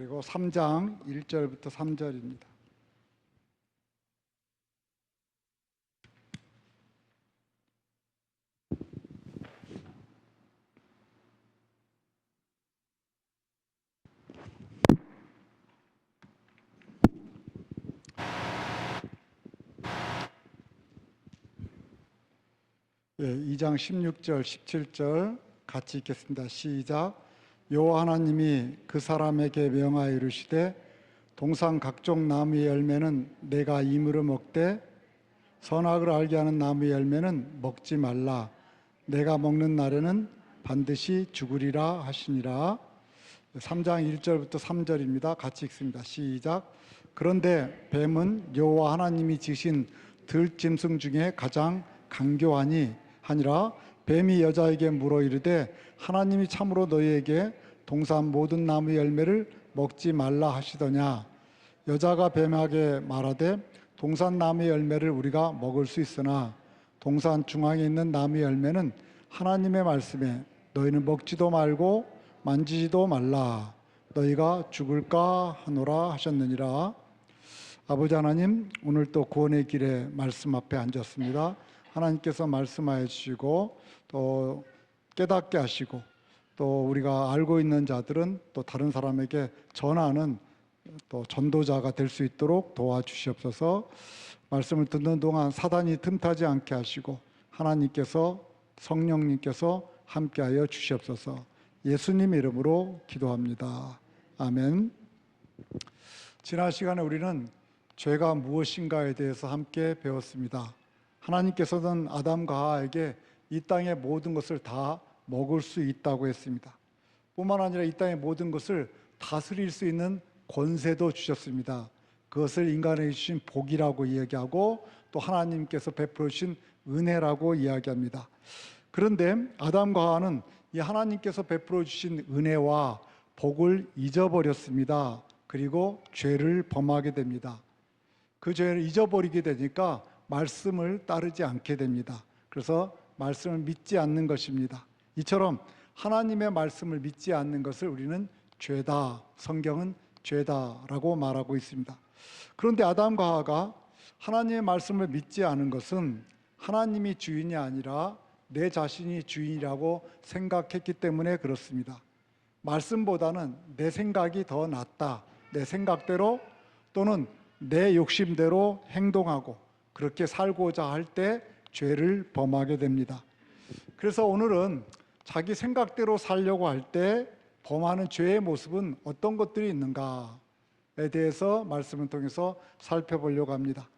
그리고 3장 1절부터 3절입니다. 예, 2장 16절, 17절 같이 읽겠습니다. 시작. 여호와 하나님이 그 사람에게 명하여 이르시되 동산 각종 나무의 열매는 내가 임으로 먹되 선악을 알게 하는 나무의 열매는 먹지 말라. 내가 먹는 날에는 반드시 죽으리라 하시니라. 3장 1절부터 3절입니다. 같이 읽습니다. 시작. 그런데 뱀은 여호와 하나님이 지으신 들짐승 중에 가장 간교하니 하니라. 뱀이 여자에게 물어 이르되 하나님이 참으로 너희에게 동산 모든 나무 열매를 먹지 말라 하시더냐. 여자가 뱀에게 말하되 동산 나무 열매를 우리가 먹을 수 있으나 동산 중앙에 있는 나무 열매는 하나님의 말씀에 너희는 먹지도 말고 만지지도 말라. 너희가 죽을까 하노라 하셨느니라. 아버지 하나님, 오늘 또 구원의 길에 말씀 앞에 앉았습니다. 하나님께서 말씀하여 주시고 또 깨닫게 하시고 또 우리가 알고 있는 자들은 또 다른 사람에게 전하는 또 전도자가 될 수 있도록 도와주시옵소서. 말씀을 듣는 동안 사단이 틈타지 않게 하시고 하나님께서 성령님께서 함께하여 주시옵소서. 예수님 이름으로 기도합니다. 아멘. 지난 시간에 우리는 죄가 무엇인가에 대해서 함께 배웠습니다. 하나님께서는 아담과 하와에게 이 땅의 모든 것을 다 먹을 수 있다고 했습니다. 뿐만 아니라 이 땅의 모든 것을 다스릴 수 있는 권세도 주셨습니다. 그것을 인간에게 주신 복이라고 이야기하고 또 하나님께서 베풀어 주신 은혜라고 이야기합니다. 그런데 아담과 하와는 이 하나님께서 베풀어 주신 은혜와 복을 잊어버렸습니다. 그리고 죄를 범하게 됩니다. 그 죄를 잊어버리게 되니까 말씀을 따르지 않게 됩니다. 그래서 말씀을 믿지 않는 것입니다. 이처럼 하나님의 말씀을 믿지 않는 것을 우리는 죄다, 성경은 죄다라고 말하고 있습니다. 그런데 아담과 하와가 하나님의 말씀을 믿지 않은 것은 하나님이 주인이 아니라 내 자신이 주인이라고 생각했기 때문에 그렇습니다. 말씀보다는 내 생각이 더 낫다, 내 생각대로 또는 내 욕심대로 행동하고 그렇게 살고자 할 때 죄를 범하게 됩니다. 그래서 오늘은 자기 생각대로 살려고 할 때 범하는 죄의 모습은 어떤 것들이 있는가에 대해서 말씀을 통해서 살펴보려고 합니다.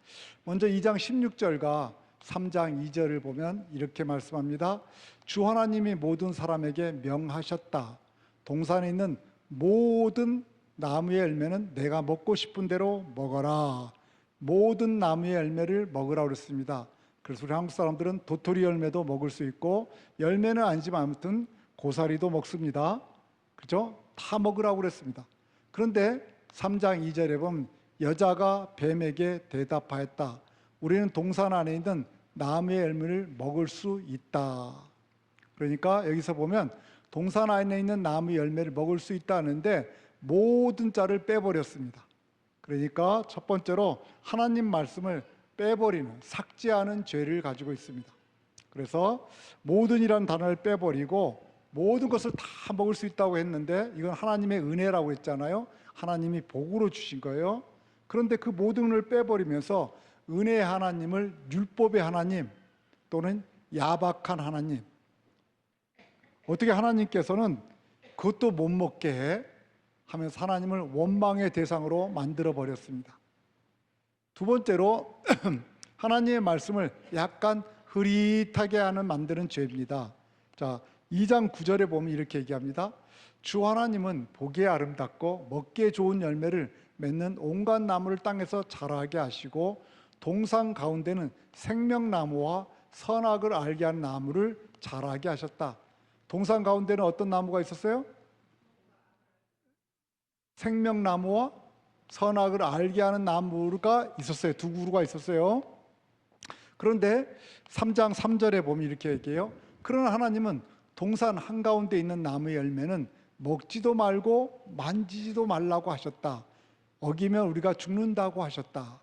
먼저 2장 16절과 3장 2절을 보면 이렇게 말씀합니다. 주 하나님이 모든 사람에게 명하셨다. 동산에 있는 모든 나무의 열매는 내가 먹고 싶은 대로 먹어라. 모든 나무의 열매를 먹으라고 그랬습니다. 그래서 우리 한국 사람들은 도토리 열매도 먹을 수 있고 열매는 아니지만 아무튼 고사리도 먹습니다. 그렇죠? 다 먹으라고 그랬습니다. 그런데 3장 2절에 보면 여자가 뱀에게 대답하였다. 우리는 동산 안에 있는 나무의 열매를 먹을 수 있다. 그러니까 여기서 보면 동산 안에 있는 나무 열매를 먹을 수 있다는데 모든 자를 빼버렸습니다. 그러니까 첫 번째로 하나님 말씀을 빼버리는, 삭제하는 죄를 가지고 있습니다. 그래서 모든이라는 단어를 빼버리고 모든 것을 다 먹을 수 있다고 했는데 이건 하나님의 은혜라고 했잖아요. 하나님이 복으로 주신 거예요. 그런데 그 모든 걸 빼버리면서 은혜의 하나님을 율법의 하나님 또는 야박한 하나님, 어떻게 하나님께서는 그것도 못 먹게 해? 하면서 하나님을 원망의 대상으로 만들어 버렸습니다. 두 번째로 하나님의 말씀을 약간 흐릿하게 하는 만드는 죄입니다. 자, 2장 9절에 보면 이렇게 얘기합니다. 주 하나님은 보기에 아름답고 먹기에 좋은 열매를 맺는 온갖 나무를 땅에서 자라게 하시고 동산 가운데는 생명나무와 선악을 알게 하는 나무를 자라게 하셨다. 동산 가운데는 어떤 나무가 있었어요? 생명나무와 선악을 알게 하는 나무가 있었어요. 두 그루가 있었어요. 그런데 3장 3절에 보면 이렇게 얘기해요. 그러나 하나님은 동산 한가운데 있는 나무의 열매는 먹지도 말고 만지지도 말라고 하셨다. 어기면 우리가 죽는다고 하셨다.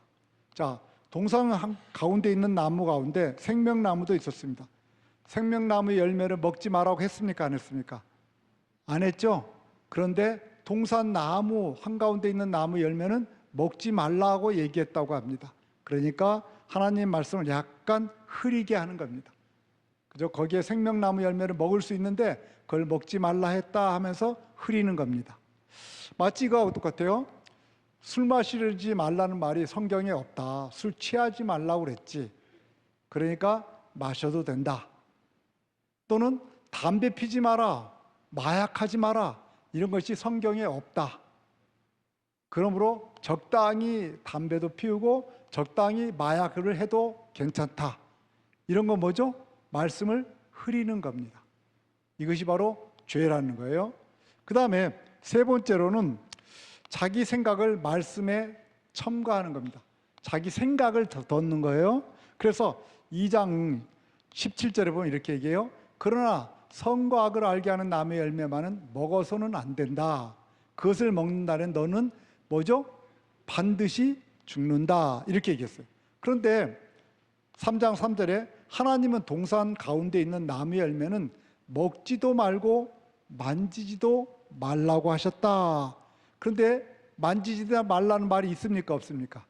자, 동산 가운데 있는 나무 가운데 생명나무도 있었습니다. 생명나무 열매를 먹지 말라고 했습니까? 안 했습니까? 안 했죠? 그런데 동산 나무 한가운데 있는 나무 열매는 먹지 말라고 얘기했다고 합니다. 그러니까 하나님 말씀을 약간 흐리게 하는 겁니다. 그죠? 거기에 생명나무 열매를 먹을 수 있는데 그걸 먹지 말라 했다 하면서 흐리는 겁니다. 마치 이거하고 똑같아요. 술 마시지 말라는 말이 성경에 없다. 술 취하지 말라고 그랬지. 그러니까 마셔도 된다. 또는 담배 피지 마라, 마약하지 마라, 이런 것이 성경에 없다. 그러므로 적당히 담배도 피우고 적당히 마약을 해도 괜찮다. 이런 건 뭐죠? 말씀을 흐리는 겁니다. 이것이 바로 죄라는 거예요. 그 다음에 세 번째로는 자기 생각을 말씀에 첨가하는 겁니다. 자기 생각을 덧는 거예요. 그래서 2장 17절에 보면 이렇게 얘기해요. 그러나 선과 악을 알게 하는 나무의 열매만은 먹어서는 안 된다. 그것을 먹는 날엔 너는 뭐죠? 반드시 죽는다. 이렇게 얘기했어요. 그런데 3장 3절에 하나님은 동산 가운데 있는 나무의 열매는 먹지도 말고 만지지도 말라고 하셨다. 그런데 만지지도 말라는 말이 있습니까? 없습니까?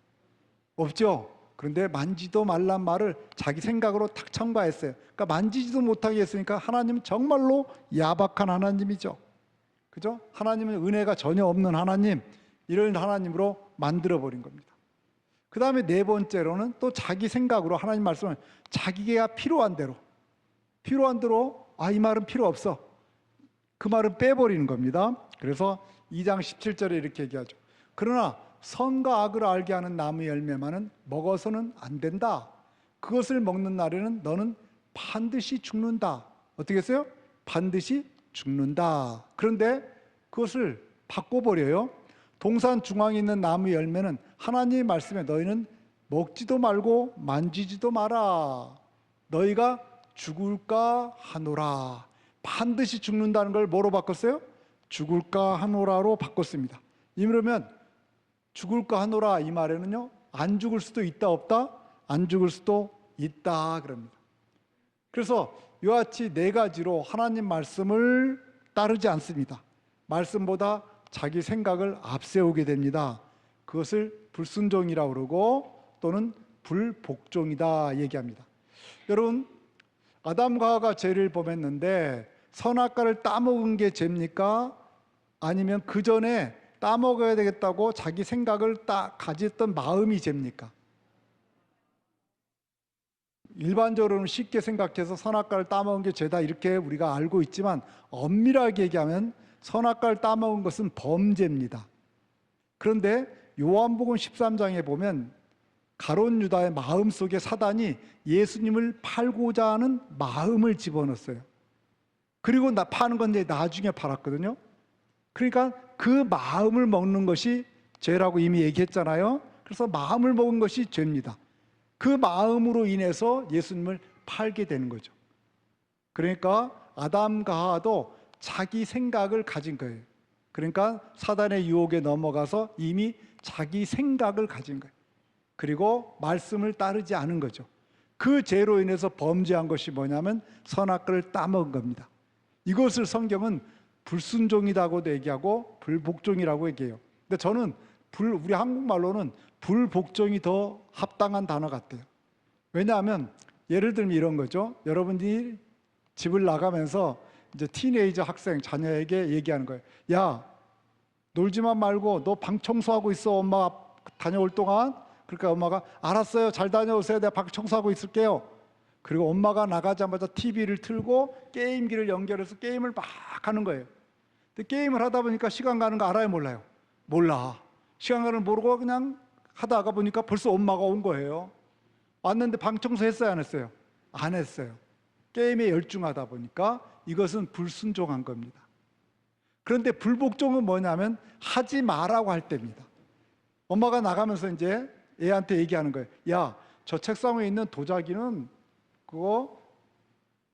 없죠. 그런데 만지도 말란 말을 자기 생각으로 탁 첨가했어요. 그러니까 만지지도 못하게 했으니까 하나님은 정말로 야박한 하나님이죠. 그죠? 하나님은 은혜가 전혀 없는 하나님, 이런 하나님으로 만들어버린 겁니다. 그 다음에 네 번째로는 또 자기 생각으로 하나님 말씀을 자기가 필요한 대로 이 말은 필요 없어. 그 말은 빼버리는 겁니다. 그래서 2장 17절에 이렇게 얘기하죠. 그러나 선과 악을 알게 하는 나무 열매만은 먹어서는 안 된다. 그것을 먹는 날에는 너는 반드시 죽는다. 어떻게 했어요? 반드시 죽는다. 그런데 그것을 바꿔버려요. 동산 중앙에 있는 나무 열매는 하나님의 말씀에 너희는 먹지도 말고 만지지도 마라. 너희가 죽을까 하노라. 반드시 죽는다는 걸 뭐로 바꿨어요? 죽을까 하노라로 바꿨습니다. 이러면 죽을까 하노라 이 말에는요, 안 죽을 수도 있다 없다? 안 죽을 수도 있다 그럽니다. 그래서 이와 같이 네 가지로 하나님 말씀을 따르지 않습니다. 말씀보다 자기 생각을 앞세우게 됩니다. 그것을 불순종이라고 그러고 또는 불복종이다 얘기합니다. 여러분, 아담과 하와가 죄를 범했는데 선악과를 따먹은 게 죄입니까? 아니면 그 전에 따먹어야 되겠다고 자기 생각을 가졌던 마음이 죄입니까? 일반적으로는 쉽게 생각해서 선악과를 따먹은 게 죄다 이렇게 우리가 알고 있지만 엄밀하게 얘기하면 선악과를 따먹은 것은 범죄입니다. 그런데 요한복음 13장에 보면 가룟 유다의 마음속에 사단이 예수님을 팔고자 하는 마음을 집어넣었어요. 그리고 파는 건 이제 나중에 팔았거든요. 그러니까 그 마음을 먹는 것이 죄라고 이미 얘기했잖아요. 그래서 마음을 먹은 것이 죄입니다. 그 마음으로 인해서 예수님을 팔게 되는 거죠. 그러니까 아담과 하와도 자기 생각을 가진 거예요. 그러니까 사단의 유혹에 넘어가서 이미 자기 생각을 가진 거예요. 그리고 말씀을 따르지 않은 거죠. 그 죄로 인해서 범죄한 것이 뭐냐면 선악과를 따먹은 겁니다. 이것을 성경은 불순종이라고도 얘기하고 불복종이라고 얘기해요. 근데 저는 우리 한국말로는 불복종이 더 합당한 단어 같아요. 왜냐하면 예를 들면 이런 거죠. 여러분이 집을 나가면서 이제 티네이저 학생 자녀에게 얘기하는 거예요. 야, 놀지만 말고 너 방 청소하고 있어. 엄마 다녀올 동안. 그러니까 엄마가 알았어요. 잘 다녀오세요. 내가 방 청소하고 있을게요. 그리고 엄마가 나가자마자 TV를 틀고 게임기를 연결해서 게임을 막 하는 거예요. 근데 게임을 하다 보니까 시간 가는 거 알아요? 몰라요? 몰라. 시간 가는 걸 모르고 그냥 하다가 보니까 벌써 엄마가 온 거예요. 왔는데 방 청소했어요? 안 했어요? 안 했어요. 게임에 열중하다 보니까 이것은 불순종한 겁니다. 그런데 불복종은 뭐냐면 하지 마라고 할 때입니다. 엄마가 나가면서 이제 애한테 얘기하는 거예요. 야, 저 책상 위에 있는 도자기는 그거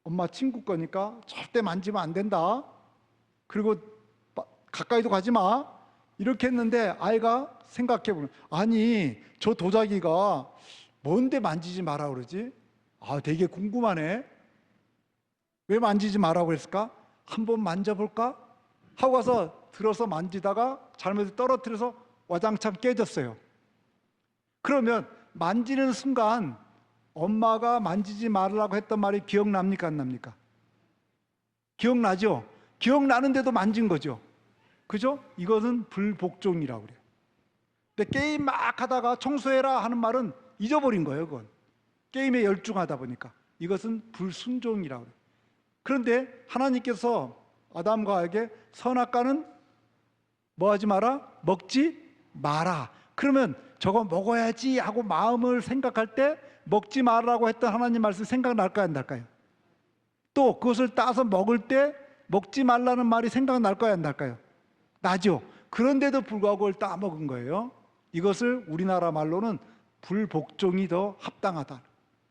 엄마 친구 거니까 절대 만지면 안 된다. 그리고 가까이도 가지 마. 이렇게 했는데 아이가 생각해보면, 아니 저 도자기가 뭔데 만지지 마라 그러지? 아, 되게 궁금하네. 왜 만지지 마라고 했을까? 한번 만져볼까? 하고 가서 들어서 만지다가 잘못해서 떨어뜨려서 와장창 깨졌어요. 그러면 만지는 순간 엄마가 만지지 말라고 했던 말이 기억납니까? 안 납니까? 기억나죠? 기억나는데도 만진 거죠. 그죠? 이것은 불복종이라고 그래요. 근데 게임 막 하다가 청소해라 하는 말은 잊어버린 거예요. 그건 게임에 열중하다 보니까. 이것은 불순종이라고 그래요. 그런데 하나님께서 아담과 하와에게 선악과는 뭐 하지 마라? 먹지 마라. 그러면 저거 먹어야지 하고 마음을 생각할 때 먹지 말라고 했던 하나님 말씀 생각날까요? 안 날까요? 또 그것을 따서 먹을 때 먹지 말라는 말이 생각날까요? 안 날까요? 나죠. 그런데도 불구하고 그걸 따먹은 거예요. 이것을 우리나라 말로는 불복종이 더 합당하다.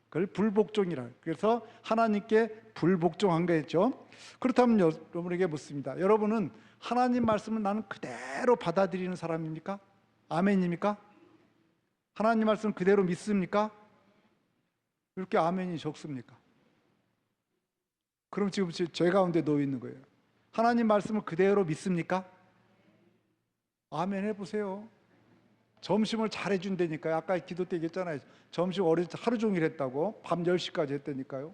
그걸 불복종이라. 그래서 하나님께 불복종한 거였죠. 그렇다면 여러분에게 묻습니다. 여러분은 하나님 말씀을 나는 그대로 받아들이는 사람입니까? 아멘입니까? 하나님 말씀 그대로 믿습니까? 이렇게 아멘이 적습니까? 그럼 지금 제 가운데 놓여 있는 거예요. 하나님 말씀을 그대로 믿습니까? 아멘 해보세요. 점심을 잘 해준다니까요. 아까 기도 때 얘기했잖아요. 점심 어릴 때 하루 종일 했다고. 밤 10시까지 했다니까요.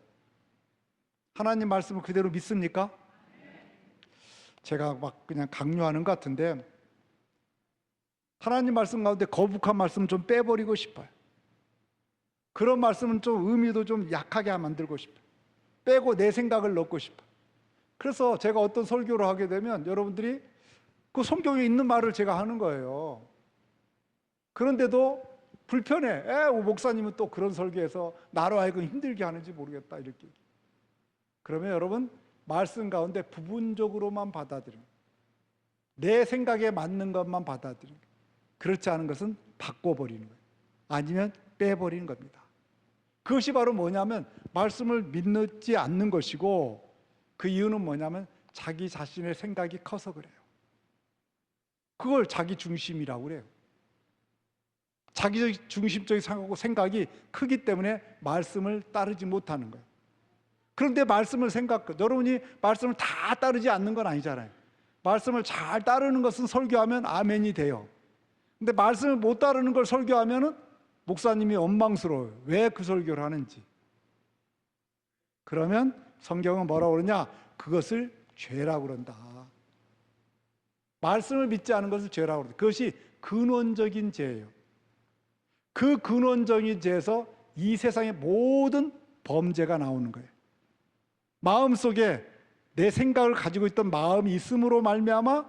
하나님 말씀을 그대로 믿습니까? 제가 막 그냥 강요하는 것 같은데 하나님 말씀 가운데 거북한 말씀 좀 빼버리고 싶어요. 그런 말씀은 좀 의미도 좀 약하게 만들고 싶어요. 빼고 내 생각을 넣고 싶어요. 그래서 제가 어떤 설교를 하게 되면 여러분들이 그 성경에 있는 말을 제가 하는 거예요. 그런데도 불편해. 목사님은 또 그런 설교에서 나로 하여금 힘들게 하는지 모르겠다 이렇게. 그러면 여러분 말씀 가운데 부분적으로만 받아들이는, 내 생각에 맞는 것만 받아들이는 거예요. 그렇지 않은 것은 바꿔버리는 거예요. 아니면 빼버리는 겁니다. 그것이 바로 뭐냐면 말씀을 믿지 않는 것이고, 그 이유는 뭐냐면 자기 자신의 생각이 커서 그래요. 그걸 자기 중심이라고 그래요. 자기 중심적인 생각이 크기 때문에 말씀을 따르지 못하는 거예요. 그런데 말씀을 여러분이 말씀을 다 따르지 않는 건 아니잖아요. 말씀을 잘 따르는 것은 설교하면 아멘이 돼요. 근데 말씀을 못 따르는 걸 설교하면은 목사님이 원망스러워요. 왜 그 설교를 하는지. 그러면 성경은 뭐라고 그러냐? 그것을 죄라고 그런다. 말씀을 믿지 않은 것을 죄라고 그런다. 그것이 근원적인 죄예요. 그 근원적인 죄에서 이 세상의 모든 범죄가 나오는 거예요. 마음속에 내 생각을 가지고 있던 마음이 있음으로 말미암아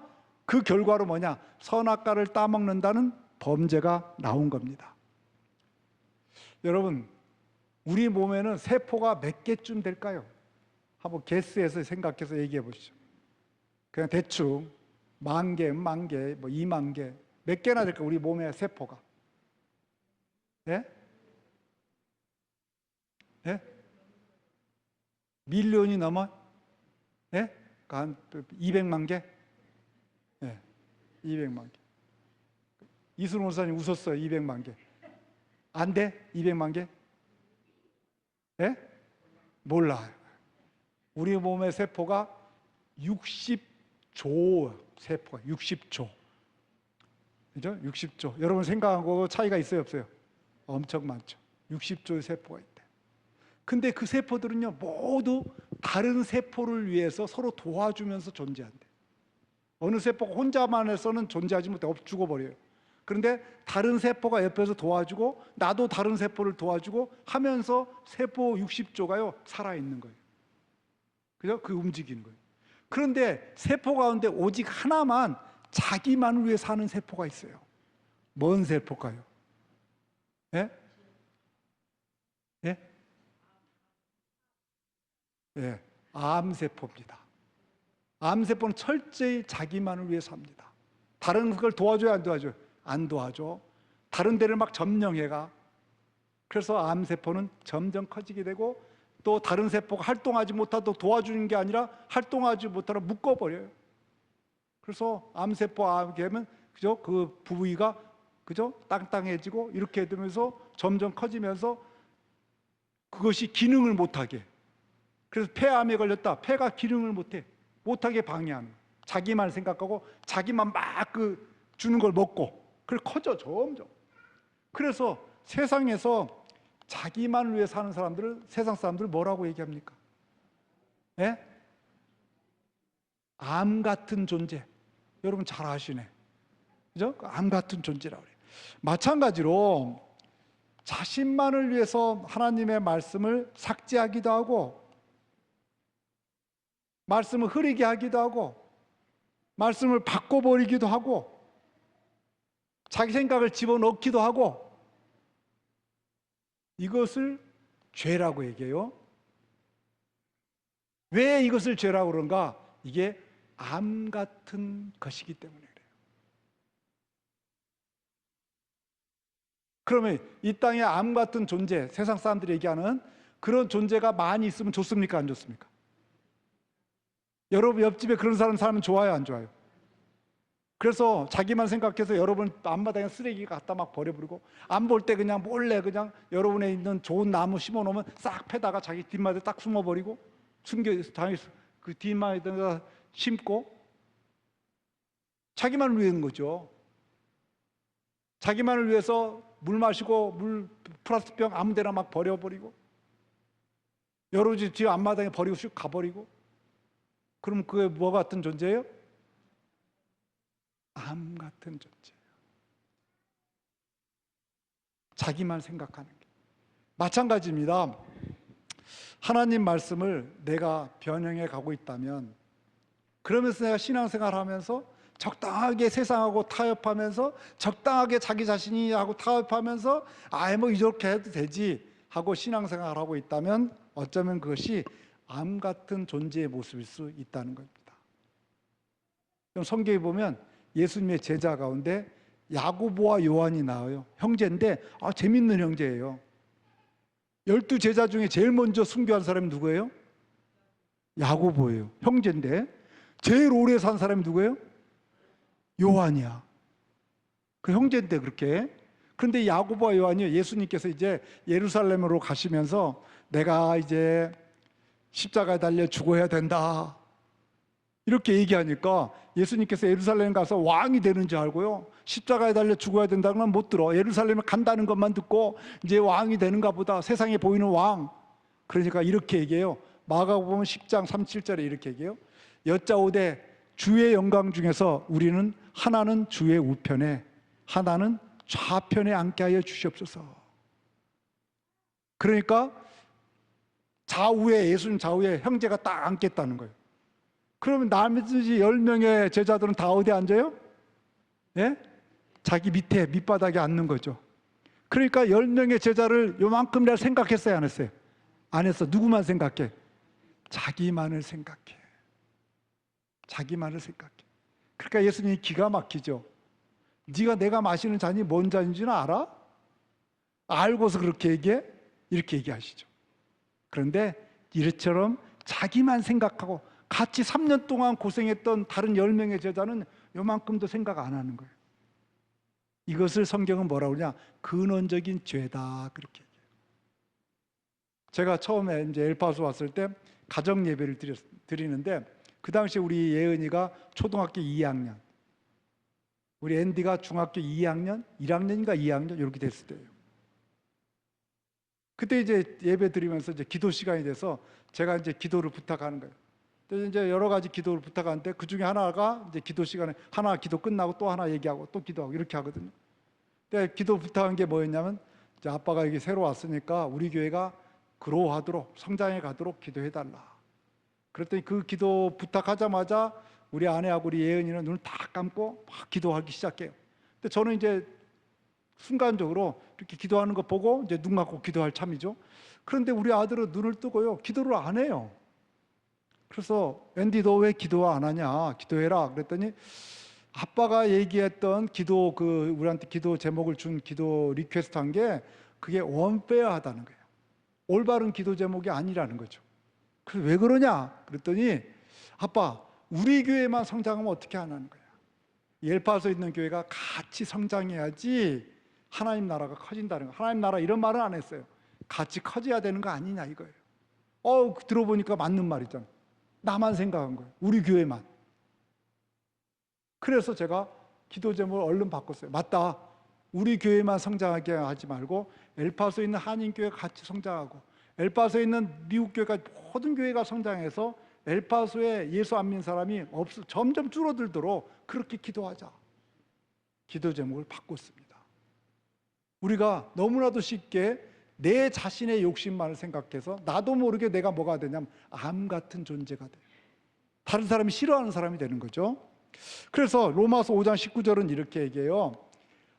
그 결과로 뭐냐? 선악과를 따먹는다는 범죄가 나온 겁니다. 여러분, 우리 몸에는 세포가 몇 개쯤 될까요? 한번 개수해서 생각해서 얘기해 보시죠. 그냥 대충 10,000개, 10,000개, 뭐 20,000개, 몇 개나 될까요? 우리 몸의 세포가. 예? 예? 밀리언이 넘어? 예? 한 200만 개? 예, 200만 개. 이순호 목사님 웃었어요. 200만 개. 안 돼? 200만 개? 예? 몰라요. 우리 몸의 세포가 60조 세포가 60조. 그죠? 60조. 여러분 생각하고 차이가 있어요, 없어요? 엄청 많죠. 60조의 세포가 있대. 근데 그 세포들은요, 모두 다른 세포를 위해서 서로 도와주면서 존재한대. 어느 세포가 혼자만 해서는 존재하지 못해 죽어버려요. 그런데 다른 세포가 옆에서 도와주고 나도 다른 세포를 도와주고 하면서 세포 60조가요 살아있는 거예요. 그죠? 그 움직이는 거예요. 그런데 세포 가운데 오직 하나만 자기만을 위해 사는 세포가 있어요. 뭔 세포일까요? 예? 예? 예, 암세포입니다. 암세포는 철저히 자기만을 위해 삽니다. 다른 걸 도와줘야 안 도와줘요? 안 도와줘. 다른 데를 막 점령해가. 그래서 암세포는 점점 커지게 되고 또 다른 세포가 활동하지 못하도록 도와주는 게 아니라 활동하지 못하도록 묶어버려요. 그래서 암세포 암이 면 그죠? 그 부위가 그죠? 땅땅해지고 이렇게 되면서 점점 커지면서 그것이 기능을 못하게. 그래서 폐암에 걸렸다. 폐가 기능을 못하게 방해하는 거예요. 자기만 생각하고 자기만 막 주는 걸 먹고 그래 커져 점점. 그래서 세상에서 자기만을 위해 사는 사람들을 세상 사람들 뭐라고 얘기합니까? 예? 암 같은 존재. 여러분 잘 아시네. 그죠? 암 같은 존재라고 그래요. 마찬가지로 자신만을 위해서 하나님의 말씀을 삭제하기도 하고 말씀을 흐리게 하기도 하고 말씀을 바꿔버리기도 하고 자기 생각을 집어넣기도 하고 이것을 죄라고 얘기해요. 왜 이것을 죄라고 그런가? 이게 암 같은 것이기 때문에 그래요. 그러면 이 땅에 암 같은 존재, 세상 사람들이 얘기하는 그런 존재가 많이 있으면 좋습니까? 안 좋습니까? 여러분 옆집에 그런 사람 살면 좋아요? 안 좋아요? 그래서 자기만 생각해서 여러분 앞마당에 쓰레기 갖다 막 버려버리고 안 볼 때 그냥 몰래 그냥 여러분에 있는 좋은 나무 심어놓으면 싹 패다가 자기 뒷마당에 딱 숨어버리고 자기 그 뒷마당에다 심고 자기만을 위한 거죠. 자기만을 위해서 물 마시고 물 플라스틱병 아무 데나 막 버려버리고 여러 집 뒤 앞마당에 버리고 슉 가버리고 그럼 그게 뭐 같은 존재예요? 암 같은 존재예요. 자기만 생각하는 게. 마찬가지입니다. 하나님 말씀을 내가 변형해 가고 있다면 그러면서 내가 신앙생활 하면서 적당하게 세상하고 타협하면서 적당하게 자기 자신이 하고 타협하면서 뭐 이렇게 해도 되지 하고 신앙생활을 하고 있다면 어쩌면 그것이 암 같은 존재의 모습일 수 있다는 겁니다. 성경에 보면 예수님의 제자 가운데 야고보와 요한이 나와요. 형제인데 재밌는 형제예요. 12제자 중에 제일 먼저 순교한 사람이 누구예요? 야고보예요. 형제인데 제일 오래 산 사람이 누구예요? 요한이야. 그 형제인데 그렇게. 그런데 야고보와 요한이 예수님께서 이제 예루살렘으로 가시면서 내가 이제 십자가에 달려 죽어야 된다 이렇게 얘기하니까 예수님께서 예루살렘 가서 왕이 되는 줄 알고요, 십자가에 달려 죽어야 된다는 건 못 들어. 예루살렘에 간다는 것만 듣고 이제 왕이 되는가 보다, 세상에 보이는 왕. 그러니까 이렇게 얘기해요. 마가복음 10장 37절에 이렇게 얘기해요. 여짜오되 주의 영광 중에서 우리는 하나는 주의 우편에 하나는 좌편에 앉게 하여 주시옵소서. 그러니까 좌우에, 예수님 좌우에 형제가 딱 앉겠다는 거예요. 그러면 나머지 10명의 제자들은 다 어디 앉아요? 예? 자기 밑에 밑바닥에 앉는 거죠. 그러니까 10명의 제자를 요만큼이라 생각했어요, 안 했어요? 안 했어. 누구만 생각해? 자기만을 생각해. 자기만을 생각해. 그러니까 예수님이 기가 막히죠. 네가 내가 마시는 잔이 뭔 잔인지는 알아? 알고서 그렇게 얘기해? 이렇게 얘기하시죠. 그런데 이처럼 자기만 생각하고 같이 3년 동안 고생했던 다른 10명의 제자는 요만큼도 생각 안 하는 거예요. 이것을 성경은 뭐라고 그러냐? 근원적인 죄다, 그렇게 얘기해요. 제가 처음에 이제 엘파소 왔을 때 가정 예배를 드리는데 그 당시 우리 예은이가 초등학교 2학년, 우리 앤디가 중학교 2학년, 1학년인가 2학년 이렇게 됐을 때예요. 그때 이제 예배 드리면서 이제 기도 시간이 돼서 제가 이제 기도를 부탁하는 거예요. 그래서 이제 여러 가지 기도를 부탁하는데 그 중에 하나가 이제 기도 시간에 하나 기도 끝나고 또 하나 얘기하고 또 기도하고 이렇게 하거든요. 근데 기도 부탁한 게 뭐였냐면 이제 아빠가 여기 새로 왔으니까 우리 교회가 그로우하도록, 성장해 가도록 기도해달라. 그랬더니 그 기도 부탁하자마자 우리 아내하고 우리 예은이는 눈을 딱 감고 막 기도하기 시작해요. 근데 저는 이제 순간적으로 이렇게 기도하는 거 보고 이제 눈 감고 기도할 참이죠. 그런데 우리 아들은 눈을 뜨고요, 기도를 안 해요. 그래서 앤디 너 왜 기도 안 하냐? 기도해라. 그랬더니 아빠가 얘기했던 기도, 우리한테 기도 제목을 준 기도 리퀘스트 한 게 그게 원페어하다는 거예요. 올바른 기도 제목이 아니라는 거죠. 그래서 왜 그러냐? 그랬더니 아빠, 우리 교회만 성장하면 어떻게 하는 거야? 엘파소에 있는 교회가 같이 성장해야지 하나님 나라가 커진다는 거. 하나님 나라 이런 말은 안 했어요. 같이 커져야 되는 거 아니냐 이거예요. 들어보니까 맞는 말이잖아. 나만 생각한 거예요. 우리 교회만. 그래서 제가 기도 제목을 얼른 바꿨어요. 맞다. 우리 교회만 성장하게 하지 말고 엘파소에 있는 한인교회가 같이 성장하고 엘파소에 있는 미국 교회가 모든 교회가 성장해서 엘파소에 예수 안 믿는 사람이 점점 줄어들도록 그렇게 기도하자. 기도 제목을 바꿨습니다. 우리가 너무나도 쉽게 내 자신의 욕심만을 생각해서 나도 모르게 내가 뭐가 되냐면 암 같은 존재가 돼요. 다른 사람이 싫어하는 사람이 되는 거죠. 그래서 로마서 5장 19절은 이렇게 얘기해요.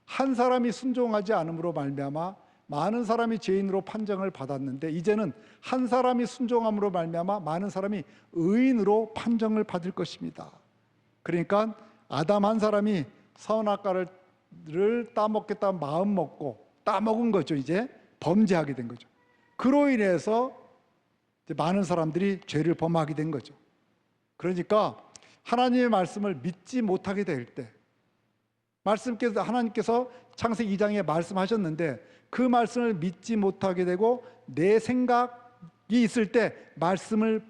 한 사람이 순종하지 않음으로 말미암아 많은 사람이 죄인으로 판정을 받았는데 이제는 한 사람이 순종함으로 말미암아 많은 사람이 의인으로 판정을 받을 것입니다. 그러니까 아담 한 사람이 선악과를 따먹겠다는 마음 먹고 따먹은 거죠. 이제 범죄하게 된 거죠. 그로 인해서 이제 많은 사람들이 죄를 범하게 된 거죠. 그러니까 하나님의 말씀을 믿지 못하게 될 때 하나님께서 창세기 2장에 말씀하셨는데 그 말씀을 믿지 못하게 되고 내 생각이 있을 때 말씀을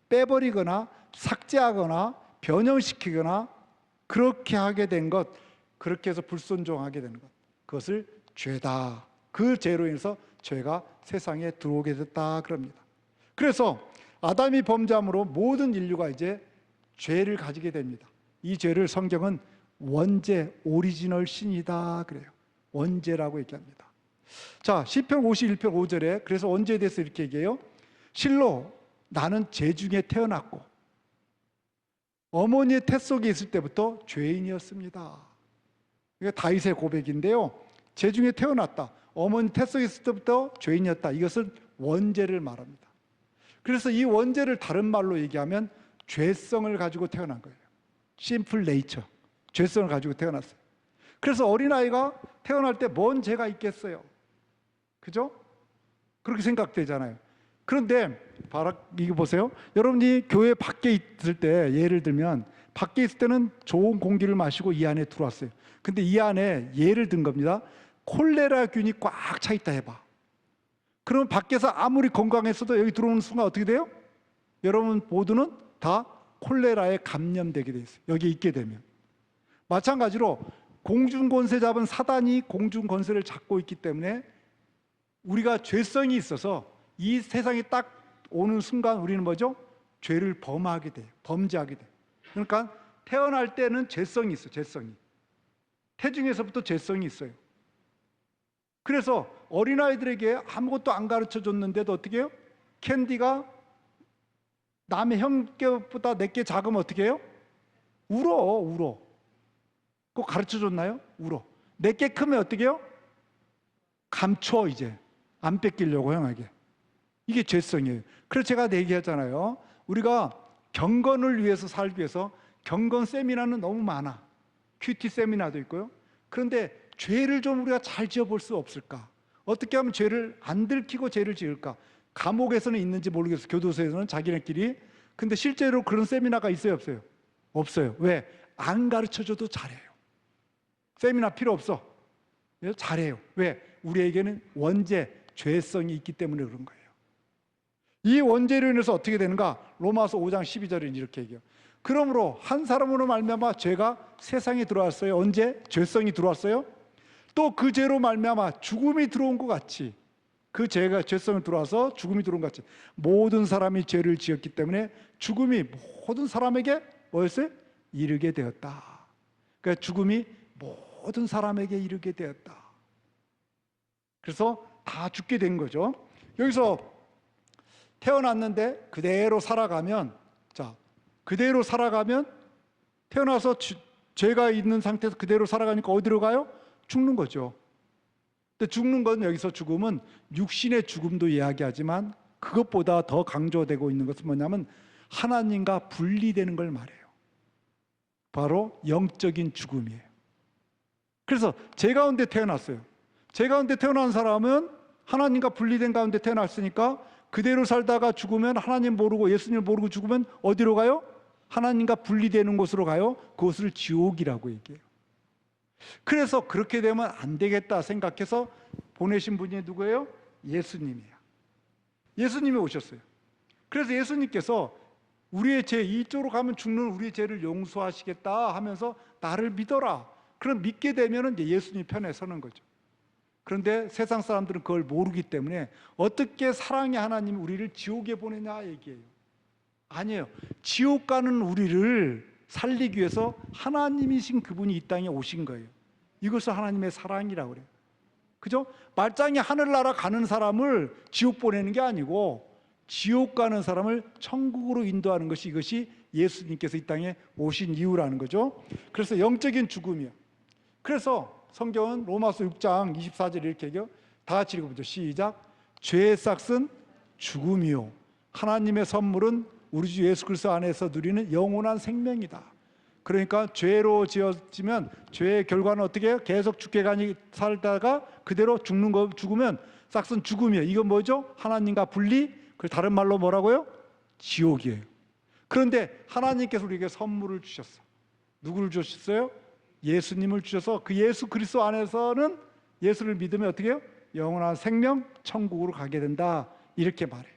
빼버리거나 삭제하거나 변형시키거나 그렇게 하게 된 것, 그렇게 해서 불순종하게 되는 것, 그것을 죄다. 그 죄로 인해서 죄가 세상에 들어오게 됐다 그럽니다. 그래서 아담이 범죄함으로 모든 인류가 이제 죄를 가지게 됩니다. 이 죄를 성경은 원죄, 오리지널 신이다 그래요. 원죄라고 얘기합니다. 자, 시편 51편 5절에 그래서 원죄에 대해서 이렇게 얘기해요. 실로 나는 죄 중에 태어났고 어머니의 태 속에 있을 때부터 죄인이었습니다. 이게 다윗의 고백인데요. 죄 중에 태어났다. 어머니 태 속에 있을 때부터 죄인이었다. 이것은 원죄를 말합니다. 그래서 이 원죄를 다른 말로 얘기하면 죄성을 가지고 태어난 거예요. 심플 네이처. 죄성을 가지고 태어났어요. 그래서 어린아이가 태어날 때 뭔 죄가 있겠어요? 그죠? 그렇게 생각되잖아요. 그런데 이거 보세요. 여러분이 교회 밖에 있을 때 예를 들면 밖에 있을 때는 좋은 공기를 마시고 이 안에 들어왔어요. 근데 이 안에 예를 든 겁니다. 콜레라균이 꽉 차 있다 해봐. 그러면 밖에서 아무리 건강했어도 여기 들어오는 순간 어떻게 돼요? 여러분 모두는 다 콜레라에 감염되게 돼 있어요. 여기 있게 되면. 마찬가지로 공중권세 잡은 사단이 공중권세를 잡고 있기 때문에 우리가 죄성이 있어서 이 세상에 딱 오는 순간 우리는 뭐죠? 죄를 범하게 돼요. 범죄하게 돼요. 그러니까 태어날 때는 죄성이 있어요. 죄성이. 태중에서부터 죄성이 있어요. 그래서 어린아이들에게 아무것도 안 가르쳐줬는데도 어떻게 해요? 캔디가 남의 형께보다 내게 작으면 어떻게 해요? 울어. 꼭 가르쳐줬나요? 울어. 내게 크면 어떻게 해요? 감춰 이제. 안 뺏기려고 형에게. 이게 죄성이에요. 그래서 제가 얘기하잖아요. 우리가 경건을 위해서 살기 위해서 경건 세미나는 너무 많아. 큐티 세미나도 있고요. 그런데 죄를 좀 우리가 잘 지어볼 수 없을까? 어떻게 하면 죄를 안 들키고 죄를 지을까? 감옥에서는 있는지 모르겠어요. 교도소에서는 자기네끼리. 근데 실제로 그런 세미나가 있어요, 없어요? 없어요. 왜? 안 가르쳐줘도 잘해요. 세미나 필요 없어. 잘해요. 왜? 우리에게는 원죄, 죄성이 있기 때문에 그런 거예요. 이 원죄로 인해서 어떻게 되는가? 로마서 5장 12절에 이렇게 얘기해요. 그러므로 한 사람으로 말미암아 죄가 세상에 들어왔어요. 언제? 죄성이 들어왔어요. 또 그 죄로 말미암아 죽음이 들어온 것 같이 그 죄가 죄성이 들어와서 죽음이 들어온 것 같이 모든 사람이 죄를 지었기 때문에 죽음이 모든 사람에게 뭐였어요? 이르게 되었다. 그러니까 죽음이 모든 사람에게 이르게 되었다. 그래서 다 죽게 된 거죠. 여기서 태어났는데 그대로 살아가면, 자, 그대로 살아가면 태어나서 죄가 있는 상태에서 그대로 살아가니까 어디로 가요? 죽는 거죠. 근데 죽는 건 여기서 죽음은 육신의 죽음도 이야기하지만 그것보다 더 강조되고 있는 것은 뭐냐면 하나님과 분리되는 걸 말해요. 바로 영적인 죽음이에요. 그래서 제 가운데 태어났어요. 제 가운데 태어난 사람은 하나님과 분리된 가운데 태어났으니까 그대로 살다가 죽으면 하나님 모르고 예수님 모르고 죽으면 어디로 가요? 하나님과 분리되는 곳으로 가요. 그곳을 지옥이라고 얘기해요. 그래서 그렇게 되면 안 되겠다 생각해서 보내신 분이 누구예요? 예수님이에요. 예수님이 오셨어요. 그래서 예수님께서 우리의 죄, 이쪽으로 가면 죽는 우리의 죄를 용서하시겠다 하면서 나를 믿어라. 그럼 믿게 되면 이제 예수님 편에 서는 거죠. 그런데 세상 사람들은 그걸 모르기 때문에 어떻게 사랑의 하나님이 우리를 지옥에 보내냐 얘기해요. 아니에요. 지옥 가는 우리를 살리기 위해서 하나님이신 그분이 이 땅에 오신 거예요. 이것을 하나님의 사랑이라고 그래요. 그죠? 말짱이 하늘나라 가는 사람을 지옥 보내는 게 아니고 지옥 가는 사람을 천국으로 인도하는 것이, 이것이 예수님께서 이 땅에 오신 이유라는 거죠. 그래서 영적인 죽음이요. 그래서 성경은 로마서 6장 24절 이렇게 얘기해요. 다 같이 읽어보죠. 시작. 죄의 싹은 죽음이요 하나님의 선물은 우리 주 예수 그리스도 안에서 누리는 영원한 생명이다. 그러니까 죄로 지어지면 죄의 결과는 어떻게 해요? 계속 죽게까지 살다가 그대로 죽으면 싹은 죽음이에요. 이건 뭐죠? 하나님과 분리, 그 다른 말로 뭐라고요? 지옥이에요. 그런데 하나님께서 우리에게 선물을 주셨어. 누구를 주셨어요? 예수님을 주셔서 그 예수 그리스도 안에서는 예수를 믿으면 어떻게 해요? 영원한 생명, 천국으로 가게 된다. 이렇게 말해요.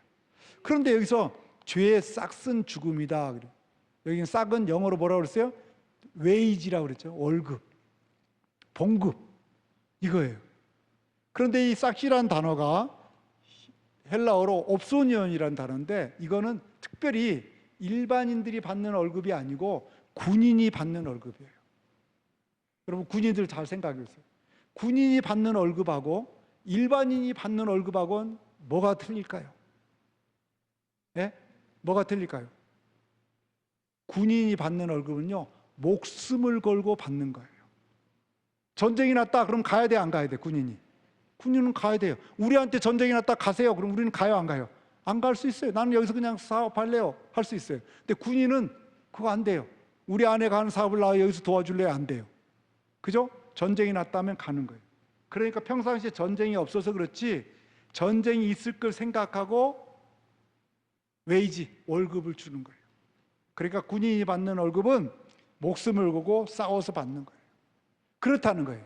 그런데 여기서 죄의 싹은 죽음이다. 여기는 싹은 영어로 뭐라고 그랬어요? 웨이지라고 그랬죠. 월급, 봉급, 이거예요. 그런데 이 싹이라는 단어가 헬라어로 옵소니온이라는 단어인데, 이거는 특별히 일반인들이 받는 월급이 아니고 군인이 받는 월급이에요. 여러분, 군인들 잘 생각해 보세요. 군인이 받는 월급하고 일반인이 받는 월급하고는 뭐가 틀릴까요? 예? 뭐가 틀릴까요? 군인이 받는 월급은요, 목숨을 걸고 받는 거예요. 전쟁이 났다 그럼 가야 돼, 안 가야 돼? 군인은 가야 돼요. 우리한테 전쟁이 났다 가세요. 그럼 우리는 가요, 안 가요? 안 갈 수 있어요. 나는 여기서 그냥 사업할래요. 할 수 있어요. 근데 군인은 그거 안 돼요. 우리 아내가 하는 사업을 나 여기서 도와줄래요? 안 돼요. 그죠? 전쟁이 났다면 가는 거예요. 그러니까 평상시에 전쟁이 없어서 그렇지, 전쟁이 있을 걸 생각하고 웨이지, 월급을 주는 거예요. 그러니까 군인이 받는 월급은 목숨을 걸고 싸워서 받는 거예요. 그렇다는 거예요.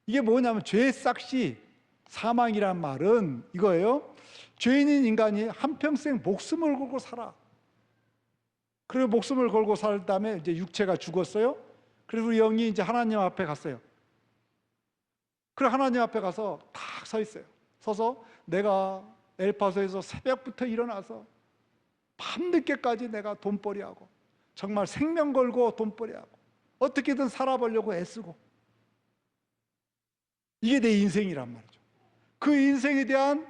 이게 뭐냐면 죄의 싹이 사망이란 말은 이거예요. 죄인인 인간이 한평생 목숨을 걸고 살아. 그리고 목숨을 걸고 살 다음에 이제 육체가 죽었어요. 그래서 우리 영이 이제 하나님 앞에 갔어요. 그래 하나님 앞에 가서 딱 서 있어요. 서서 내가 엘파소에서 새벽부터 일어나서 밤늦게까지 내가 돈벌이하고 정말 생명 걸고 돈벌이하고 어떻게든 살아보려고 애쓰고, 이게 내 인생이란 말이죠. 그 인생에 대한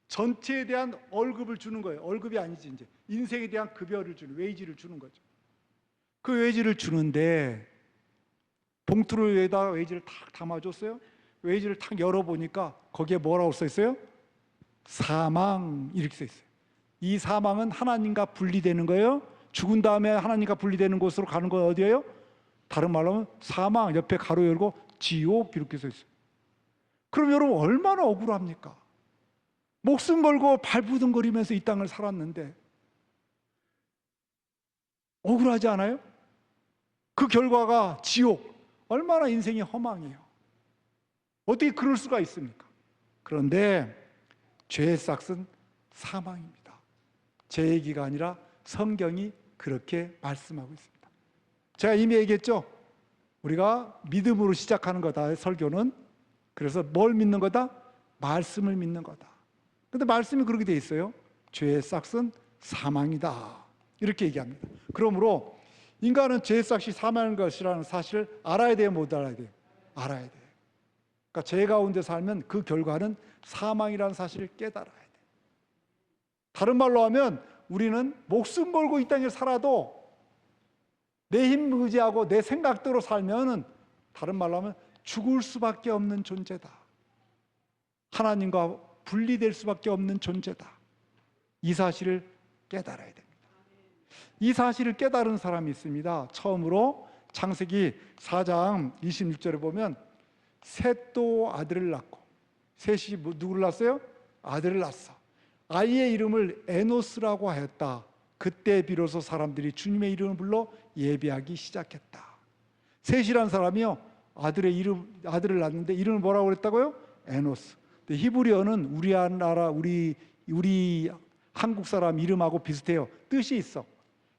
전체에 대한 월급을 주는 거예요. 월급이 아니지, 이제 인생에 대한 급여를 주는, 웨이지를 주는 거죠. 그 웨이지를 주는데 봉투를 위에다가 웨이지를 탁 담아줬어요. 웨이지를 탁 열어보니까 거기에 뭐라고 써 있어요? 사망, 이렇게 써 있어요. 이 사망은 하나님과 분리되는 거예요. 죽은 다음에 하나님과 분리되는 곳으로 가는 건 어디예요? 다른 말로 하면 사망, 옆에 가로 열고 지옥, 이렇게 써 있어요. 그럼 여러분 얼마나 억울합니까? 목숨 걸고 발부둥거리면서 이 땅을 살았는데 억울하지 않아요? 그 결과가 지옥. 얼마나 인생이 허망해요. 어떻게 그럴 수가 있습니까? 그런데 죄의 싹은 사망입니다. 제 얘기가 아니라 성경이 그렇게 말씀하고 있습니다. 제가 이미 얘기했죠. 우리가 믿음으로 시작하는 거다, 설교는. 그래서 뭘 믿는 거다? 말씀을 믿는 거다. 근데 말씀이 그렇게 돼 있어요. 죄의 싹은 사망이다, 이렇게 얘기합니다. 그러므로 인간은 죄의 싹이 사망인 것이라는 사실을 알아야 돼요, 못 알아야 돼요? 알아야 돼요. 그러니까 죄 가운데 살면 그 결과는 사망이라는 사실을 깨달아야 돼요. 다른 말로 하면 우리는 목숨 걸고 이 땅에 살아도 내 힘 의지하고 내 생각대로 살면은, 다른 말로 하면 죽을 수밖에 없는 존재다. 하나님과 분리될 수밖에 없는 존재다. 이 사실을 깨달아야 됩니다. 이 사실을 깨달은 사람이 있습니다. 처음으로 창세기 4장 26절에 보면 셋도 아들을 낳고, 셋이 누구를 낳았어요? 아들을 낳았어. 아이의 이름을 에노스라고 하였다. 그때 비로소 사람들이 주님의 이름을 불러 예배하기 시작했다. 셋이라는 사람이요, 아들을 낳는데 이름을 뭐라고 그랬다고요? 에노스. 근데 히브리어는 우리 나라 우리 한국 사람 이름하고 비슷해요. 뜻이 있어.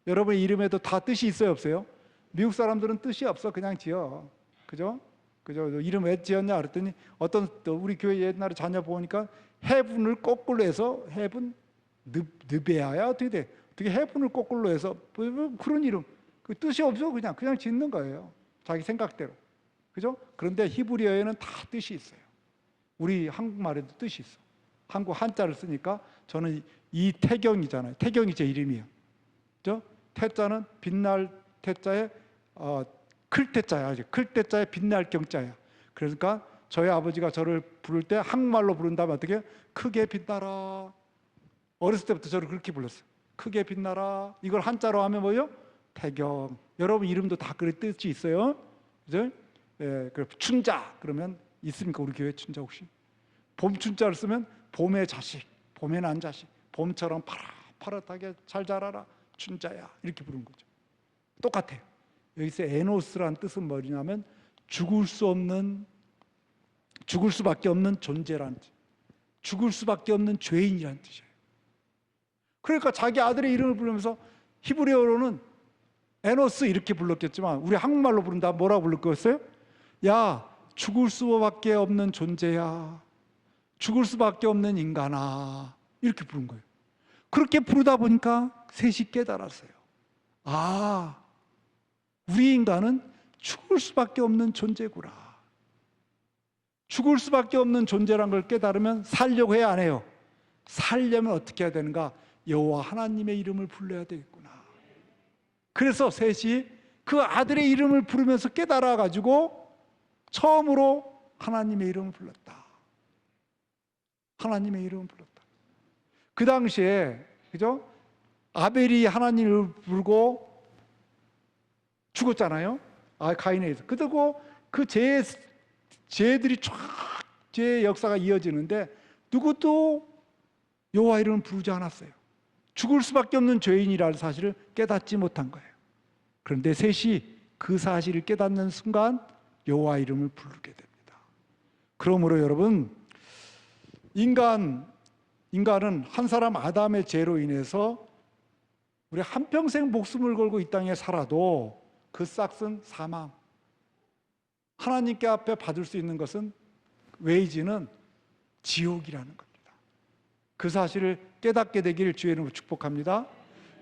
여러분의 이름에도 다 뜻이 있어요, 없어요? 미국 사람들은 뜻이 없어, 그냥 지어. 그죠? 이름 왜 지었냐 그랬더니 우리 교회 옛날에 자녀 보니까 해분을 거꾸로 해서 해분 느베아야 어떻게 돼? 어떻게 해분을 거꾸로 해서 그런 이름, 그 뜻이 없어, 그냥 짓는 거예요, 자기 생각대로. 그죠? 그런데 히브리어에는 다 뜻이 있어요. 우리 한국말에도 뜻이 있어. 한국 한자를 쓰니까 저는 이태경이잖아요. 태경이 제 이름이에요. 그죠? 태자는 빛날 태자에 클태자야. 클태자에 빛날 경자야. 그러니까 저희 아버지가 저를 부를 때 한국말로 부른다면 어떻게? 크게 빛나라. 어렸을 때부터 저를 그렇게 불렀어요. 크게 빛나라. 이걸 한자로 하면 뭐예요? 태경. 여러분 이름도 다 그런 뜻이 있어요. 그죠? 예, 춘자 그러면 있습니까? 우리 교회 춘자 혹시? 봄춘자를 쓰면 봄의 자식, 봄에 난 자식, 봄처럼 파릇파릇하게 잘 자라라 춘자야, 이렇게 부르는 거죠. 똑같아요. 여기서 에노스라는 뜻은 뭐냐면 죽을 수밖에 없는 존재라는 뜻, 죽을 수밖에 없는 죄인이라는 뜻이에요. 그러니까 자기 아들의 이름을 부르면서 히브리어로는 에노스 이렇게 불렀겠지만 우리 한국말로 부른다 뭐라고 부를 거였어요? 야, 죽을 수밖에 없는 존재야, 죽을 수밖에 없는 인간아, 이렇게 부른 거예요. 그렇게 부르다 보니까 셋이 깨달았어요. 아, 우리 인간은 죽을 수밖에 없는 존재구나. 죽을 수밖에 없는 존재란 걸 깨달으면 살려고 해야 안 해요? 살려면 어떻게 해야 되는가? 여호와 하나님의 이름을 불러야 되겠구나. 그래서 셋이 그 아들의 이름을 부르면서 깨달아가지고 처음으로 하나님의 이름을 불렀다. 하나님의 이름을 불렀다. 그 당시에, 그죠? 아벨이 하나님을 부르고 죽었잖아요. 가인에 의해서. 그리고 그 죄들이 쫙 죄의 역사가 이어지는데 누구도 여호와 이름을 부르지 않았어요. 죽을 수밖에 없는 죄인이라는 사실을 깨닫지 못한 거예요. 그런데 셋이 그 사실을 깨닫는 순간 여호와 이름을 부르게 됩니다. 그러므로 여러분, 인간은 한 사람 아담의 죄로 인해서 우리 한평생 목숨을 걸고 이 땅에 살아도 그 싹은 사망. 하나님께 앞에 받을 수 있는 것은 웨이지는 지옥이라는 겁니다. 그 사실을 깨닫게 되기를 주의 이름으로 축복합니다.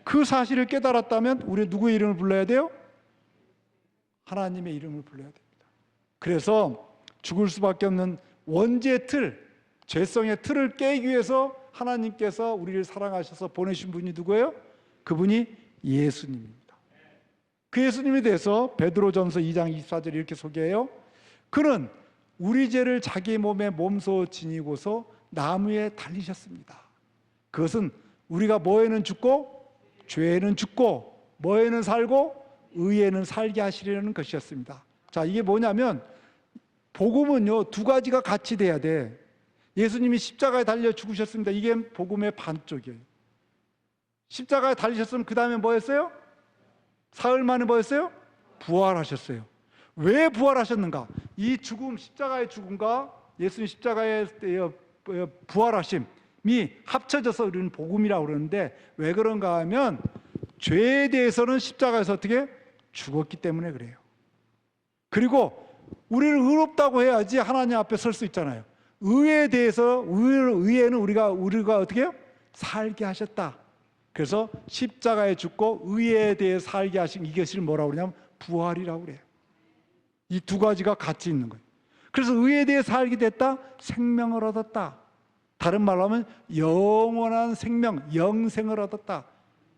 그 사실을 깨달았다면 우리 누구의 이름을 불러야 돼요? 하나님의 이름을 불러야 됩니다. 그래서 죽을 수밖에 없는 원죄의 틀, 죄성의 틀을 깨기 위해서 하나님께서 우리를 사랑하셔서 보내신 분이 누구예요? 그분이 예수님입니다. 그 예수님에 대해서 베드로전서 2장 24절 이렇게 소개해요. 그는 우리 죄를 자기 몸에 몸소 지니고서 나무에 달리셨습니다. 그것은 우리가 뭐에는 죽고 죄에는 죽고 뭐에는 살고 의에는 살게 하시려는 것이었습니다. 자, 이게 뭐냐면 복음은요, 두 가지가 같이 돼야 돼. 예수님이 십자가에 달려 죽으셨습니다. 이게 복음의 반쪽이에요. 십자가에 달리셨으면 그 다음에 뭐 했어요? 사흘 만에 뭐 했어요? 부활하셨어요. 왜 부활하셨는가? 이 죽음, 십자가의 죽음과 예수님 십자가의 부활하심이 합쳐져서 우리는 복음이라고 그러는데, 왜 그런가 하면 죄에 대해서는 십자가에서 어떻게 죽었기 때문에 그래요. 그리고 우리를 의롭다고 해야지 하나님 앞에 설 수 있잖아요. 의에 대해서, 의에는 우리가 어떻게 해요? 살게 하셨다. 그래서 십자가에 죽고 의에 대해 살게 하신 이것을 뭐라고 그러냐면 부활이라고 그래요. 이 두 가지가 같이 있는 거예요. 그래서 의에 대해 살게 됐다, 생명을 얻었다. 다른 말로 하면 영원한 생명, 영생을 얻었다.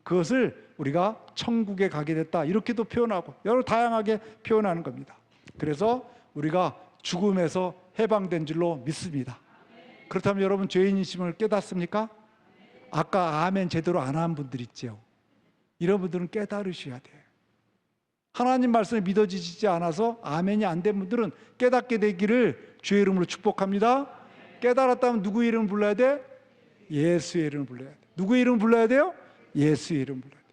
그것을 우리가 천국에 가게 됐다, 이렇게도 표현하고 여러 다양하게 표현하는 겁니다. 그래서 우리가 죽음에서 해방된 줄로 믿습니다. 그렇다면 여러분 죄인이심을 깨닫습니까? 아까 아멘 제대로 안 한 분들 있죠. 이런 분들은 깨달으셔야 돼요. 하나님 말씀이 믿어지지 않아서 아멘이 안 된 분들은 깨닫게 되기를 주의 이름으로 축복합니다. 깨달았다면 누구의 이름을 불러야 돼? 예수의 이름을 불러야 돼. 누구의 이름을 불러야 돼요? 예수 이름 불러야 돼요.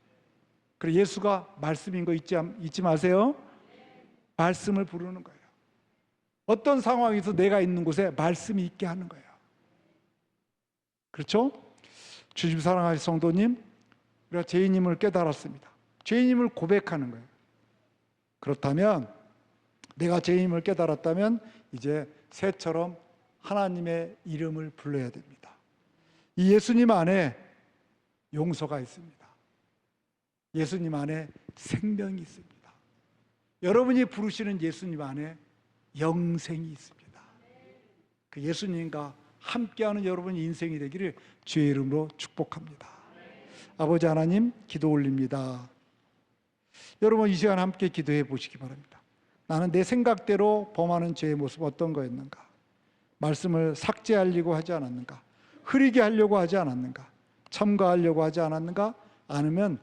그리고 예수가 말씀인 거 잊지 마세요. 말씀을 부르는 거예요. 어떤 상황에서 내가 있는 곳에 말씀이 있게 하는 거예요. 그렇죠? 주님 사랑하신 성도님, 우리가 죄인임을 깨달았습니다. 죄인임을 고백하는 거예요. 그렇다면 내가 죄인임을 깨달았다면 이제 새처럼 하나님의 이름을 불러야 됩니다. 이 예수님 안에 용서가 있습니다. 예수님 안에 생명이 있습니다. 여러분이 부르시는 예수님 안에 영생이 있습니다. 그 예수님과 함께하는 여러분의 인생이 되기를 주의 이름으로 축복합니다. 아버지 하나님, 기도 올립니다. 여러분 이 시간 함께 기도해 보시기 바랍니다. 나는 내 생각대로 범하는 죄의 모습 어떤 거였는가? 말씀을 삭제하려고 하지 않았는가? 흐리게 하려고 하지 않았는가? 첨가하려고 하지 않았는가? 아니면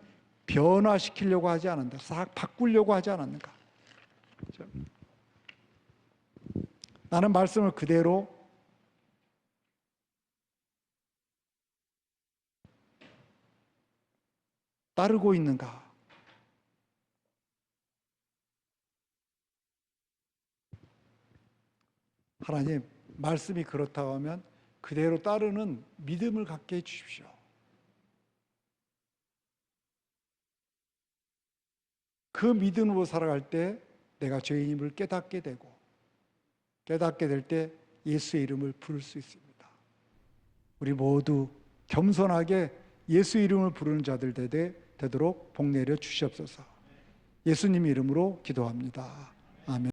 변화시키려고 하지 않았는가? 싹 바꾸려고 하지 않았는가? 그렇죠? 나는 말씀을 그대로 따르고 있는가? 하나님, 말씀이 그렇다고 하면 그대로 따르는 믿음을 갖게 해주십시오. 그 믿음으로 살아갈 때 내가 죄인임을 깨닫게 되고, 깨닫게 될 때 예수의 이름을 부를 수 있습니다. 우리 모두 겸손하게 예수 이름을 부르는 자들 되도록 복 내려 주시옵소서. 예수님 이름으로 기도합니다.